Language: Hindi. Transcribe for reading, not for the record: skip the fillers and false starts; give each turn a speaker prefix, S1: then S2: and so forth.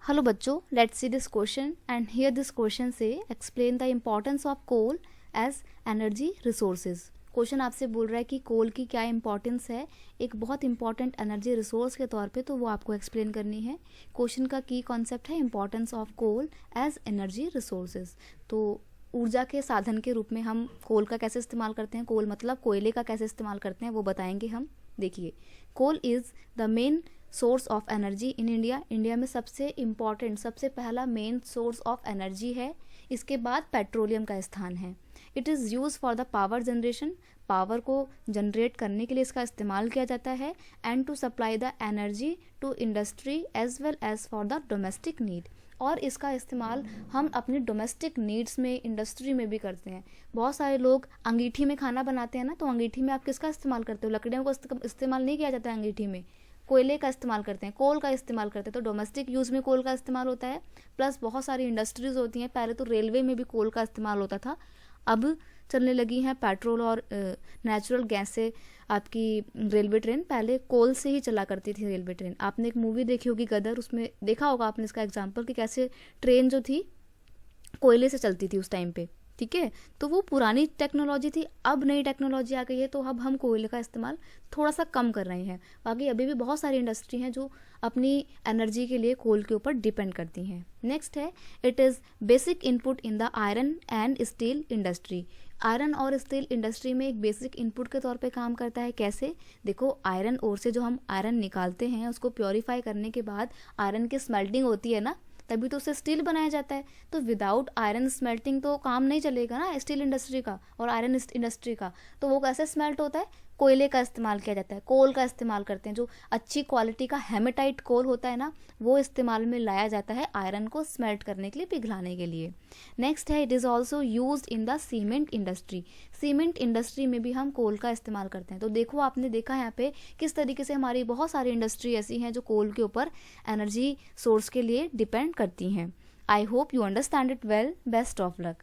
S1: हेलो बच्चों, let's see this question and here this question says explain the importance of coal as energy resources. Question आपसे बोल रहा है कि कोल की क्या इंपॉर्टेंस है एक बहुत इंपॉर्टेंट एनर्जी रिसोर्स के तौर पे, तो वो आपको एक्सप्लेन करनी है। क्वेश्चन का की कॉन्सेप्ट है importance of coal as energy resources. तो ऊर्जा के साधन के रूप में हम कोल का कैसे इस्तेमाल करते हैं, कोल मतलब कोयले का कैसे इस्तेमाल करते हैं वो बताएंगे हम। देखिए, coal is the main source of energy in India. India में सबसे इम्पॉर्टेंट, सबसे पहला मेन सोर्स ऑफ एनर्जी है। इसके बाद पेट्रोलियम का स्थान है। It is use for the power generation, power को जनरेट करने के लिए इसका इस्तेमाल किया जाता है, and to supply the energy to industry as well as for the domestic need. और इसका इस्तेमाल हम अपनी डोमेस्टिक नीड्स में, इंडस्ट्री में भी करते हैं। बहुत सारे लोग अंगीठी में खाना बनाते हैं ना, तो अंगीठी में आप किसका इस्तेमाल करते हो? लकड़ियों को इस्तेमाल नहीं किया जाता है अंगीठी में, कोयले का इस्तेमाल करते हैं, कोल का इस्तेमाल करते हैं। तो डोमेस्टिक यूज़ में कोल का इस्तेमाल होता है। प्लस बहुत सारी इंडस्ट्रीज होती हैं। पहले तो रेलवे में भी कोल का इस्तेमाल होता था, अब चलने लगी हैं पेट्रोल और नेचुरल गैस से आपकी रेलवे ट्रेन। पहले कोल से ही चला करती थी रेलवे ट्रेन। आपने एक मूवी देखी होगी गदर, उसमें देखा होगा आपने इसका एग्जाम्पल कि कैसे ट्रेन जो थी कोयले से चलती थी उस टाइम पे। ठीक है, तो वो पुरानी टेक्नोलॉजी थी। अब नई टेक्नोलॉजी आ गई है, तो अब हम कोयले का इस्तेमाल थोड़ा सा कम कर रहे हैं। बाकी अभी भी बहुत सारी इंडस्ट्री हैं जो अपनी एनर्जी के लिए कोल के ऊपर डिपेंड करती हैं। नेक्स्ट है, it is basic input in the iron and steel industry. Iron और स्टील इंडस्ट्री में एक बेसिक इनपुट के तौर पे काम करता है। कैसे? देखो, आयरन ओर से जो हम आयरन निकालते हैं, उसको प्योरीफाई करने के बाद आयरन की स्मेल्टिंग होती है ना, तभी तो उससे स्टील बनाया जाता है। तो विदाउट आयरन स्मेल्टिंग तो काम नहीं चलेगा ना स्टील इंडस्ट्री का और आयरन इंडस्ट्री का। तो वो कैसे स्मेल्ट होता है? कोयले का इस्तेमाल किया जाता है, कोल का इस्तेमाल करते हैं। जो अच्छी क्वालिटी का हेमेटाइट कोल होता है ना, वो इस्तेमाल में लाया जाता है आयरन को स्मेल्ट करने के लिए, पिघलाने के लिए। नेक्स्ट है, it is also use in the cement industry. Cement industry में भी हम कोल का इस्तेमाल करते हैं। तो देखो, आपने देखा यहाँ पे किस तरीके से हमारी बहुत सारी इंडस्ट्री ऐसी हैं जो कोल के ऊपर एनर्जी सोर्स के लिए डिपेंड करती हैं। I hope you understand it well. Best of luck.